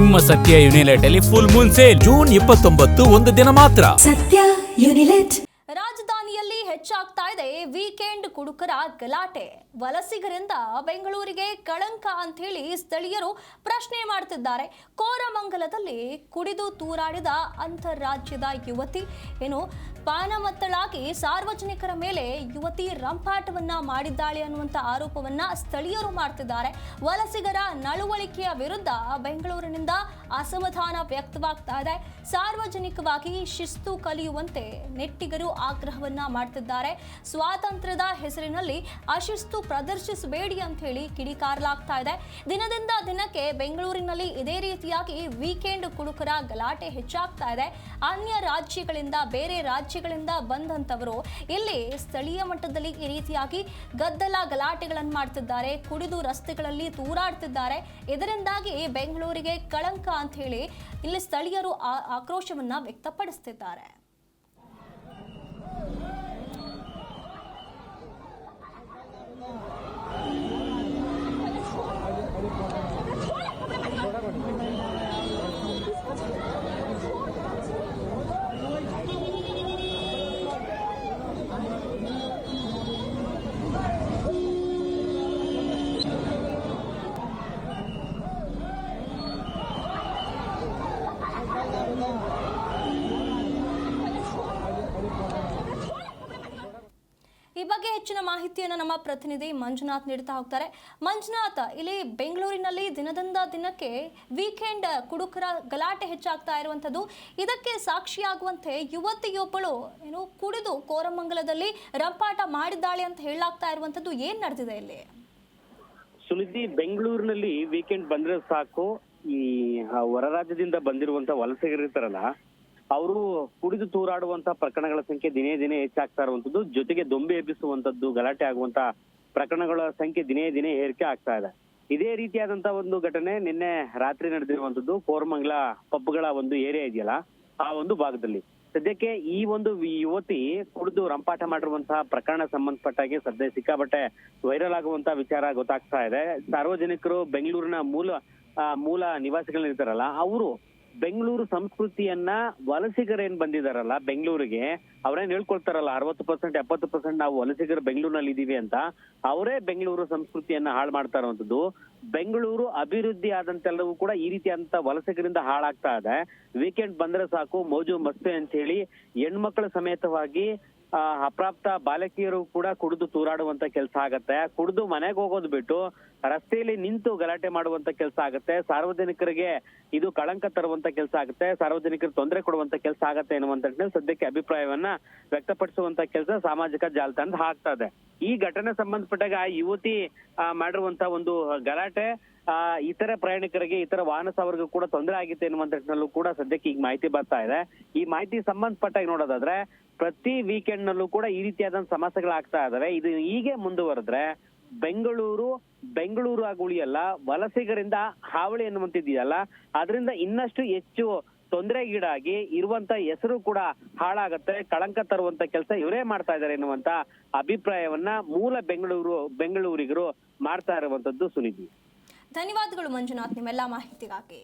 ನಿಮ್ಮ ಸತ್ಯ ಯುನಿಲೆಟ್ ಅಲ್ಲಿ ಫುಲ್ ಮೂನ್ ಸೇಲ್ ಜೂನ್ 29 ಒಂದು ದಿನ ಮಾತ್ರ. ಸತ್ಯ ಯುನಿಲೆಟ್. ರಾಜಧಾನಿಯಲ್ಲಿ ಹೆಚ್ಚಾಗ್ತಾ ಇದೆ ವೀಕೆಂಡ್ ಕುಡುಕರ ಗಲಾಟೆ. ವಲಸಿಗರಿಂದ ಬೆಂಗಳೂರಿಗೆ ಕಳಂಕ ಅಂತ ಹೇಳಿ ಸ್ಥಳೀಯರು ಪ್ರಶ್ನೆ ಮಾಡ್ತಿದ್ದಾರೆ. ಕೋರಮಂಗಲದಲ್ಲಿ ಕುಡಿದು ತೂರಾಡಿದ ಅಂತಾರಾಜ್ಯದ ಯುವತಿ ಪಾನಮತ್ತಳಾಗಿ ಸಾರ್ವಜನಿಕರ ಮೇಲೆ ಯುವತಿ ರಂಪಾಟವನ್ನ ಮಾಡಿದ್ದಾಳೆ ಅನ್ನುವಂತ ಆರೋಪವನ್ನ ಸ್ಥಳೀಯರು ಮಾಡ್ತಿದ್ದಾರೆ. ವಲಸಿಗರ ನಡವಳಿಕೆಯ ವಿರುದ್ಧ ಬೆಂಗಳೂರಿನಿಂದ ಅಸಮಾಧಾನ ವ್ಯಕ್ತವಾಗ್ತಾ ಇದೆ. ಸಾರ್ವಜನಿಕವಾಗಿ ಶಿಸ್ತು ಕಲಿಯುವಂತೆ ನೆಟ್ಟಿಗರು ಆಗ್ರಹವನ್ನ ಮಾಡ್ತಿದ್ದಾರೆ. ಸ್ವಾತಂತ್ರ್ಯದ ಹೆಸರಿನಲ್ಲಿ ಅಶಿಸ್ತು ಪ್ರದರ್ಶಿಸಬೇಡಿ ಅಂತ ಹೇಳಿ ಕಿಡಿಕಾರಲಾಗ್ತಾ ಇದೆ. ದಿನದಿಂದ ದಿನಕ್ಕೆ ಬೆಂಗಳೂರಿನಲ್ಲಿ ಇದೇ ರೀತಿಯಾಗಿ ವೀಕೆಂಡ್ ಕುಡುಕರ ಗಲಾಟೆ ಹೆಚ್ಚಾಗ್ತಾ ಇದೆ. ಅನ್ಯ ರಾಜ್ಯಗಳಿಂದ ಬೇರೆ ರಾಜ್ಯಗಳಿಂದ ಬಂದಂತವರು ಇಲ್ಲಿ ಸ್ಥಳೀಯ ಮಟ್ಟದಲ್ಲಿ ಈ ರೀತಿಯಾಗಿ ಗದ್ದಲ ಗಲಾಟೆಗಳನ್ನು ಮಾಡ್ತಿದ್ದಾರೆ. ಕುಡಿದು ರಸ್ತೆಗಳಲ್ಲಿ ತೂರಾಡ್ತಿದ್ದಾರೆ. ಇದರಿಂದಾಗಿ ಬೆಂಗಳೂರಿಗೆ ಕಳಂಕ ಅಂತ ಹೇಳಿ ಇಲ್ಲಿ ಸ್ಥಳೀಯರು ಆಕ್ರೋಶವನ್ನ ವ್ಯಕ್ತಪಡಿಸುತ್ತಿದ್ದಾರೆ. ಈ ಬಗ್ಗೆ ಹೆಚ್ಚಿನ ಮಾಹಿತಿಯನ್ನು ನಮ್ಮ ಪ್ರತಿನಿಧಿ ಮಂಜುನಾಥ್ ನೀಡ್ತಾ ಹೋಗ್ತಾರೆ. ಮಂಜುನಾಥ್, ಇಲ್ಲಿ ಬೆಂಗಳೂರಿನಲ್ಲಿ ದಿನದಿಂದ ದಿನಕ್ಕೆ ವೀಕೆಂಡ್ ಕುಡುಕರ ಗಲಾಟೆ ಹೆಚ್ಚಾಗ್ತಾ ಇರುವಂತದ್ದು, ಇದಕ್ಕೆ ಸಾಕ್ಷಿಯಾಗುವಂತೆ ಯುವತಿಯೊಬ್ಬಳು ಕುಡಿದು ಕೋರಮಂಗಲದಲ್ಲಿ ರಂಪಾಟ ಮಾಡಿದ್ದಾಳೆ ಅಂತ ಹೇಳಲಾಗ್ತಾ ಇರುವಂತದ್ದು, ಏನ್ ನಡೆದಿದೆ ಇಲ್ಲಿ? ಸುನಿಧಿ, ಬೆಂಗಳೂರಿನಲ್ಲಿ ವೀಕೆಂಡ್ ಬಂದ್ರೆ ಸಾಕು, ಈ ಹೊರ ರಾಜ್ಯದಿಂದ ಬಂದಿರುವಂತ ವಲಸಿಗರಿರ್ತಾರಲ್ಲ, ಅವರು ಕುಡಿದು ತೂರಾಡುವಂತ ಪ್ರಕರಣಗಳ ಸಂಖ್ಯೆ ದಿನೇ ದಿನೇ ಹೆಚ್ಚಾಗ್ತಾ ಇರುವಂತದ್ದು, ಜೊತೆಗೆ ದೊಂಬಿ ಎಬ್ಬಿಸುವಂತದ್ದು, ಗಲಾಟೆ ಆಗುವಂತ ಪ್ರಕರಣಗಳ ಸಂಖ್ಯೆ ದಿನೇ ದಿನೇ ಏರಿಕೆ ಆಗ್ತಾ ಇದೆ. ಇದೇ ರೀತಿಯಾದಂತ ಒಂದು ಘಟನೆ ನಿನ್ನೆ ರಾತ್ರಿ ನಡೆದಿರುವಂತದ್ದು ಕೋರಮಂಗಲ ಪಬ್ಗಳ ಒಂದು ಏರಿಯಾ ಇದೆಯಲ್ಲ, ಆ ಒಂದು ಭಾಗದಲ್ಲಿ. ಸದ್ಯಕ್ಕೆ ಈ ಒಂದು ಯುವತಿ ಕುಡಿದು ರಂಪಾಟ ಮಾಡಿರುವಂತಹ ಪ್ರಕರಣ ಸಂಬಂಧಪಟ್ಟಾಗಿ ಸದ್ಯ ಸಿಕ್ಕಾಬಟ್ಟೆ ವೈರಲ್ ಆಗುವಂತ ವಿಚಾರ ಗೊತ್ತಾಗ್ತಾ ಇದೆ. ಸಾರ್ವಜನಿಕರು, ಬೆಂಗಳೂರಿನ ಮೂಲ ನಿವಾಸಿಗಳಿರ್ತಾರಲ್ಲ, ಅವರು ಬೆಂಗಳೂರು ಸಂಸ್ಕೃತಿಯನ್ನ ವಲಸಿಗರೇನ್ ಬಂದಿದಾರಲ್ಲ ಬೆಂಗಳೂರಿಗೆ, ಅವ್ರೇನ್ ಹೇಳ್ಕೊಳ್ತಾರಲ್ಲ 60% 70% ನಾವು ವಲಸಿಗರು ಬೆಂಗಳೂರಿನಲ್ಲಿ ಇದೀವಿ ಅಂತ, ಅವರೇ ಬೆಂಗಳೂರು ಸಂಸ್ಕೃತಿಯನ್ನ ಹಾಳು ಮಾಡ್ತಾ ಇರುವಂತದ್ದು. ಬೆಂಗಳೂರು ಅಭಿವೃದ್ಧಿ ಆದಂತೆಲ್ಲವೂ ಕೂಡ ಈ ರೀತಿಯಾದಂತ ವಲಸಿಗರಿಂದ ಹಾಳಾಗ್ತಾ ಇದೆ. ವೀಕೆಂಡ್ ಬಂದ್ರೆ ಸಾಕು ಮೋಜು ಮಸ್ತಿ ಅಂತ ಹೇಳಿ ಹೆಣ್ಮಕ್ಳ ಸಮೇತವಾಗಿ ಅಪ್ರಾಪ್ತ ಬಾಲಕಿಯರು ಕೂಡ ಕುಡಿದು ತೂರಾಡುವಂತ ಕೆಲಸ ಆಗತ್ತೆ. ಕುಡಿದು ಮನೆಗೆ ಹೋಗೋದು ಬಿಟ್ಟು ರಸ್ತೆಯಲ್ಲಿ ನಿಂತು ಗಲಾಟೆ ಮಾಡುವಂತ ಕೆಲಸ ಆಗತ್ತೆ. ಸಾರ್ವಜನಿಕರಿಗೆ ಇದು ಕಳಂಕ ತರುವಂತ ಕೆಲಸ ಆಗುತ್ತೆ, ಸಾರ್ವಜನಿಕರಿಗೆ ತೊಂದರೆ ಕೊಡುವಂತ ಕೆಲಸ ಆಗತ್ತೆ ಎನ್ನುವಂತ ಸದ್ಯಕ್ಕೆ ಅಭಿಪ್ರಾಯವನ್ನ ವ್ಯಕ್ತಪಡಿಸುವಂತ ಕೆಲಸ ಸಾಮಾಜಿಕ ಜಾಲತಾಣದ ಆಗ್ತಾ ಇದೆ. ಈ ಘಟನೆ ಸಂಬಂಧಪಟ್ಟಾಗ ಆ ಯುವತಿ ಮಾಡಿರುವಂತ ಒಂದು ಗಲಾಟೆ ಇತರ ಪ್ರಯಾಣಿಕರಿಗೆ, ಇತರ ವಾಹನ ಸವಾರರಿಗೂ ಕೂಡ ತೊಂದರೆ ಆಗಿತ್ತು ಎನ್ನುವಂತಲ್ಲೂ ಕೂಡ ಸದ್ಯಕ್ಕೆ ಈಗ ಮಾಹಿತಿ ಬರ್ತಾ ಇದೆ. ಈ ಮಾಹಿತಿ ಸಂಬಂಧಪಟ್ಟಾಗಿ ನೋಡೋದಾದ್ರೆ ಪ್ರತಿ ವೀಕೆಂಡ್ ನಲ್ಲೂ ಕೂಡ ಈ ರೀತಿಯಾದಂತ ಸಮಸ್ಯೆಗಳಾಗ್ತಾ ಇದಾವೆ. ಇದು ಹೀಗೆ ಮುಂದುವರೆದ್ರೆ ಬೆಂಗಳೂರು ಆಗಿ ಉಳಿಯಲ್ಲ, ವಲಸಿಗರಿಂದ ಹಾವಳಿ ಎನ್ನುವಂತಿದೆಯಲ್ಲ, ಅದರಿಂದ ಇನ್ನಷ್ಟು ಹೆಚ್ಚು ತೊಂದರೆಗೀಡಾಗಿ ಇರುವಂತ ಹೆಸರು ಕೂಡ ಹಾಳಾಗತ್ತೆ, ಕಳಂಕ ತರುವಂತ ಕೆಲಸ ಇವರೇ ಮಾಡ್ತಾ ಇದ್ದಾರೆ ಎನ್ನುವಂತ ಅಭಿಪ್ರಾಯವನ್ನ ಮೂಲ ಬೆಂಗಳೂರಿಗರು ಮಾಡ್ತಾ ಇರುವಂತದ್ದು. ಸುನಿಧಿ, ಧನ್ಯವಾದಗಳು ಮಂಜುನಾಥ್ ನಿಮ್ಮೆಲ್ಲಾ ಮಾಹಿತಿಗಾಗಿ.